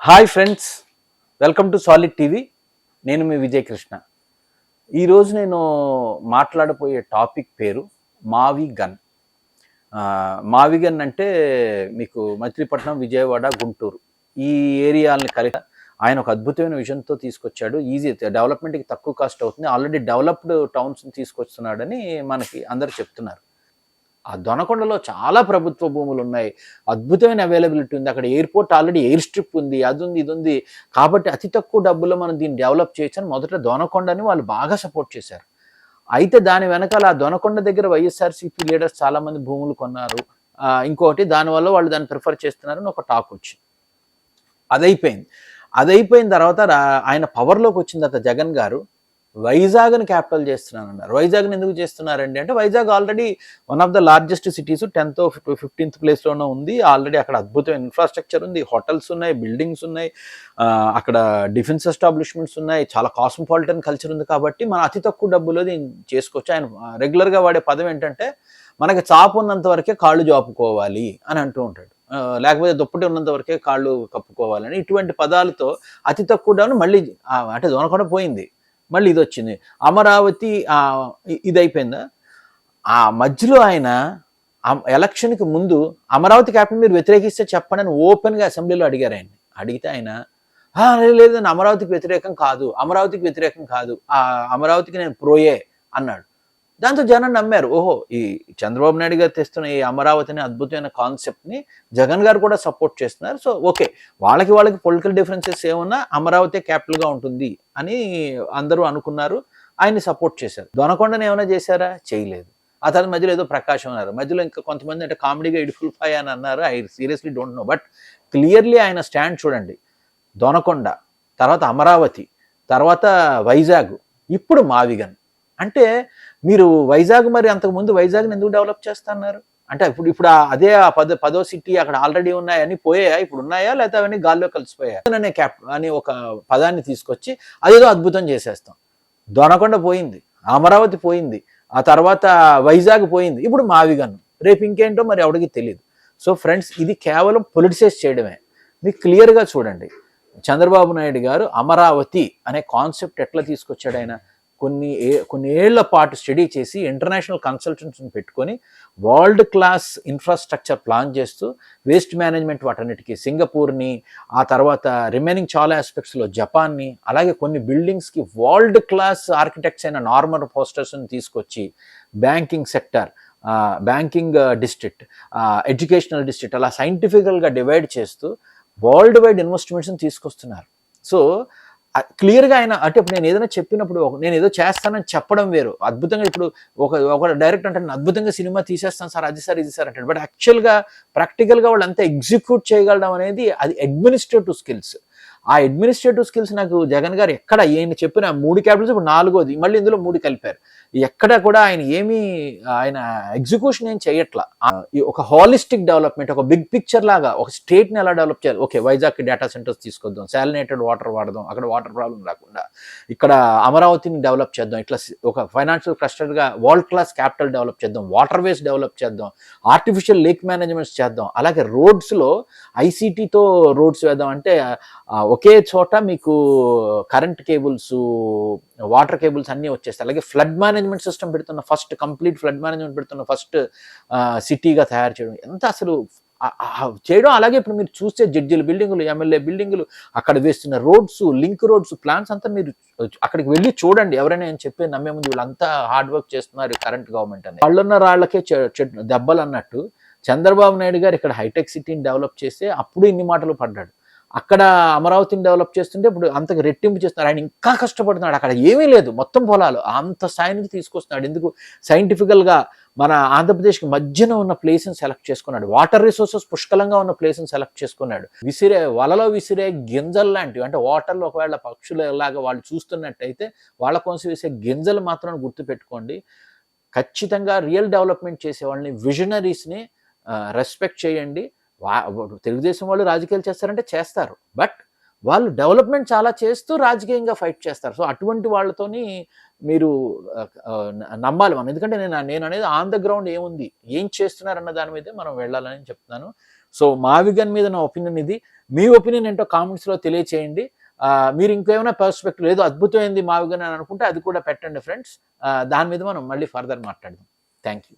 Hi friends, welcome to solid TV. నేను మీ విజయ్ కృష్ణ. ఈరోజు నేను మాట్లాడబోయే టాపిక్ పేరు మావి గన్. మావి గన్ అంటే మీకు మచిలీపట్నం, విజయవాడ, గుంటూరు ఈ ఏరియాలని కలిపి ఆయన ఒక అద్భుతమైన విజన్తో తీసుకొచ్చాడు. ఈజీ డెవలప్మెంట్కి తక్కువ కాస్ట్ అవుతుంది, ఆల్రెడీ డెవలప్డ్ టౌన్స్ని తీసుకొస్తున్నాడని మనకి అందరు చెప్తున్నారు. ఆ దొనకొండలో చాలా ప్రభుత్వ భూములు ఉన్నాయి, అద్భుతమైన అవైలబిలిటీ ఉంది, అక్కడ ఎయిర్పోర్ట్ ఆల్రెడీ ఎయిర్ స్ట్రిప్ ఉంది, అది ఉంది, ఇది ఉంది. కాబట్టి అతి తక్కువ డబ్బుల్లో మనం దీన్ని డెవలప్ చేయొచ్చని మొదట దొనకొండని వాళ్ళు బాగా సపోర్ట్ చేశారు. అయితే దాని వెనకాల ఆ దొనకొండ దగ్గర వైఎస్ఆర్సీపీ లీడర్స్ చాలామంది భూములు కొన్నారు. ఇంకొకటి దానివల్ల వాళ్ళు దాన్ని ప్రిఫర్ చేస్తున్నారని ఒక టాక్ వచ్చింది. అదైపోయిన తర్వాత ఆయన పవర్లోకి వచ్చిన తర్వాత జగన్ గారు వైజాగ్ని క్యాపిటల్ చేస్తున్నానన్నారు. వైజాగ్ని ఎందుకు చేస్తున్నారండి అంటే Vizag already one of the largest cities, 10th 15th ప్లేస్లోనే ఉంది. ఆల్రెడీ అక్కడ అద్భుతమైన ఇన్ఫ్రాస్ట్రక్చర్ ఉంది, హోటల్స్ ఉన్నాయి, బిల్డింగ్స్ ఉన్నాయి, అక్కడ డిఫెన్స్ ఎస్టాబ్లిష్మెంట్స్ ఉన్నాయి, చాలా కాస్మోపాలిటన్ కల్చర్ ఉంది. కాబట్టి మనం అతి తక్కువ డబ్బులో దీన్ని చేసుకోవచ్చు. ఆయన రెగ్యులర్గా వాడే పదం ఏంటంటే మనకి చాపు ఉన్నంత వరకే కాళ్ళు జాపుకోవాలి అని అంటూ ఉంటాడు, లేకపోతే దుప్పటి ఉన్నంత వరకే కాళ్ళు కప్పుకోవాలని. ఇటువంటి పదాలతో అతి తక్కువ డబ్బును మళ్ళీ అంటే దొనకొండ పోయింది, మళ్ళీ ఇది వచ్చింది, అమరావతి ఇది అయిపోయిందా. ఆ మధ్యలో ఆయన ఎలక్షన్కి ముందు అమరావతి క్యాపిటల్ మీరు వ్యతిరేకిస్తే చెప్పండి అని ఓపెన్గా అసెంబ్లీలో అడిగారు. ఆయన్ని అడిగితే ఆయన లేదండి, అమరావతికి వ్యతిరేకం కాదు, అమరావతికి నేను ప్రోయే అన్నాడు. దాంతో జనం నమ్మారు. ఓహో, ఈ చంద్రబాబు నాయుడు గారు తెస్తున్న ఈ అమరావతిని అద్భుతమైన కాన్సెప్ట్ని జగన్ గారు కూడా సపోర్ట్ చేస్తున్నారు. సో ఓకే, వాళ్ళకి పొలిటికల్ డిఫరెన్సెస్ ఏమన్నా అమరావతి క్యాపిటల్గా ఉంటుంది అని అందరూ అనుకున్నారు, ఆయన్ని సపోర్ట్ చేశారు. దొనకొండని ఏమైనా చేశారా? చేయలేదు. ఆ తర్వాత మధ్యలో ఏదో ప్రకాశం అన్నారు, మధ్యలో ఇంకా కొంతమంది అంటే కామెడీగా ఇడుఫుల్ఫై అని అన్నారు. I seriously don't know, but clearly ఆయన స్టాండ్ చూడండి. దొనకొండ తర్వాత అమరావతి, తర్వాత వైజాగ్, ఇప్పుడు మావిగన్. అంటే మీరు వైజాగ్, మరి అంతకుముందు వైజాగ్ని ఎందుకు డెవలప్ చేస్తున్నారు అంటే ఇప్పుడు అదే 10వ సిటీ అక్కడ ఆల్రెడీ ఉన్నాయి, అన్ని పోయాయా, ఇప్పుడు ఉన్నాయా, లేకపోతే అవన్నీ గాల్లో కలిసిపోయా అని ఒక పదాన్ని తీసుకొచ్చి అదేదో అద్భుతం చేసేస్తాం. దొనకొండ పోయింది, అమరావతి పోయింది, ఆ తర్వాత వైజాగ్ పోయింది, ఇప్పుడు మావిగన్. రేపు ఇంకేంటో మరి ఎవరికి తెలియదు. సో ఫ్రెండ్స్, ఇది కేవలం పొలిటిసైజ్ చేయడమే. మీకు క్లియర్గా చూడండి, చంద్రబాబు నాయుడు గారు అమరావతి అనే కాన్సెప్ట్ ఎట్లా తీసుకొచ్చాడు. ఆయన కొన్ని ఏళ్ల పాటు స్టడీ చేసి ఇంటర్నేషనల్ కన్సల్టెంట్స్ని పెట్టుకొని వరల్డ్ క్లాస్ ఇన్ఫ్రాస్ట్రక్చర్ ప్లాన్ చేస్తూ వేస్ట్ మేనేజ్మెంట్ వాటన్నిటికీ సింగపూర్ని, ఆ తర్వాత రిమైనింగ్ చాలా ఆస్పెక్ట్స్లో జపాన్ని, అలాగే కొన్ని బిల్డింగ్స్కి వరల్డ్ క్లాస్ ఆర్కిటెక్ట్స్ అయిన నార్మల్ పోస్టర్స్ని తీసుకొచ్చి banking sector, banking district, educational district అలా సైంటిఫికల్గా డివైడ్ చేస్తూ వరల్డ్ వైడ్ ఇన్వెస్ట్మెంట్స్ని తీసుకొస్తున్నారు. సో క్లియర్గా ఆయన అంటే ఇప్పుడు నేను ఏదైనా చెప్పినప్పుడు నేను ఏదో చేస్తానని చెప్పడం వేరు. అద్భుతంగా ఇప్పుడు ఒక డైరెక్టర్ అంటే నేను అద్భుతంగా సినిమా తీసేస్తాను సార్, అది సార్, ఇది సార్ అంటాడు. బట్ యాక్చువల్గా ప్రాక్టికల్గా వాళ్ళు అంతా ఎగ్జిక్యూట్ చేయగలడం అనేది అది అడ్మినిస్ట్రేటివ్ స్కిల్స్. ఆ అడ్మినిస్ట్రేటివ్ స్కిల్స్ నాకు జగన్ గారు ఎక్కడ ఈయన చెప్పిన 3 క్యాపిటల్స్ ఇప్పుడు 4వది, మళ్ళీ ఇందులో 3 కలిపారు. ఎక్కడ కూడా ఆయన ఎగ్జిక్యూషన్ ఏం చేయట్లా. ఒక హాలిస్టిక్ డెవలప్మెంట్, ఒక బిగ్ పిక్చర్ లాగా ఒక స్టేట్ని ఎలా డెవలప్ చేయాలి. ఓకే, వైజాగ్ డేటా సెంటర్స్ తీసుకొద్దాం, సాలినేటెడ్ వాటర్ వాడదాం, అక్కడ వాటర్ ప్రాబ్లం రాకుండా. ఇక్కడ అమరావతిని డెవలప్ చేద్దాం, ఇట్లా ఒక ఫైనాన్షియల్ క్లస్టర్గా వరల్డ్ క్లాస్ క్యాపిటల్ డెవలప్ చేద్దాం, వాటర్ వేస్ డెవలప్ చేద్దాం, ఆర్టిఫిషియల్ లేక్ మేనేజ్మెంట్స్ చేద్దాం, అలాగే రోడ్స్లో ఐసీటీతో రోడ్స్ వేద్దాం. అంటే ఒకే చోట మీకు కరెంట్ కేబుల్స్, వాటర్ కేబుల్స్ అన్నీ వచ్చేస్తాయి. అలాగే ఫ్లడ్ మేనేజ్మెంట్ సిస్టమ్ పెడుతున్న ఫస్ట్, కంప్లీట్ ఫ్లడ్ మేనేజ్మెంట్ పెడుతున్న ఫస్ట్ సిటీగా తయారు చేయడం, ఎంత అసలు చేయడం. అలాగే ఇప్పుడు మీరు చూస్తే జడ్జిల బిల్డింగులు, ఎమ్మెల్యే బిల్డింగులు, అక్కడ వేస్తున్న రోడ్స్, లింక్ రోడ్స్ ప్లాన్స్ అంతా మీరు అక్కడికి వెళ్ళి చూడండి. ఎవరైనా నేను చెప్పి నమ్మే ముందు వీళ్ళంతా హార్డ్ వర్క్ చేస్తున్నారు కరెంట్ గవర్నమెంట్ అని. వాళ్ళున్న రాళ్లకే దెబ్బలు అన్నట్టు చంద్రబాబు నాయుడు గారు ఇక్కడ హైటెక్ సిటీని డెవలప్ చేస్తే అప్పుడు ఇన్ని మాటలు పడ్డాడు. అక్కడ అమరావతిని డెవలప్ చేస్తుంటే ఇప్పుడు అంతకు రెట్టింపు చేస్తున్నారు. ఆయన ఇంకా కష్టపడుతున్నాడు. అక్కడ ఏమీ లేదు, మొత్తం పొలాలు, అంత స్థాయికి తీసుకొస్తున్నాడు. ఎందుకు? సైంటిఫికల్గా మన ఆంధ్రప్రదేశ్కి మధ్యన ఉన్న ప్లేస్ని సెలెక్ట్ చేసుకున్నాడు, వాటర్ రిసోర్సెస్ పుష్కలంగా ఉన్న ప్లేస్ని సెలెక్ట్ చేసుకున్నాడు. వలలో విసిరే గింజలు లాంటివి, అంటే వాటర్లో ఒకవేళ పక్షులు ఎలాగా వాళ్ళు చూస్తున్నట్టయితే వాళ్ళ కోసం వేసే గింజలు మాత్రం గుర్తుపెట్టుకోండి. ఖచ్చితంగా రియల్ డెవలప్మెంట్ చేసే వాళ్ళని, విజనరీస్ని రెస్పెక్ట్ చేయండి. తెలుగుదేశం వాళ్ళు రాజకీయాలు చేస్తారంటే చేస్తారు, బట్ వాళ్ళు డెవలప్మెంట్ చాలా చేస్తూ రాజకీయంగా ఫైట్ చేస్తారు. సో అటువంటి వాళ్ళతోని మీరు నమ్మాలి మనం. ఎందుకంటే నేను అనేది ఆన్ ద గ్రౌండ్ ఏముంది, ఏం చేస్తున్నారన్న దాని మీదే మనం వెళ్ళాలని చెప్తున్నాను. సో మావిగన్ మీద నా ఒపీనియన్ ఇది. మీ ఒపీనియన్ ఏంటో కామెంట్స్లో తెలియచేయండి. మీరు ఇంకేమైనా పర్స్పెక్టివ్ లేదు అద్భుతమైంది మావిగా అని అనుకుంటే అది కూడా పెట్టండి ఫ్రెండ్స్. దాని మీద మనం మళ్ళీ ఫర్దర్ మాట్లాడదాం. Thank you.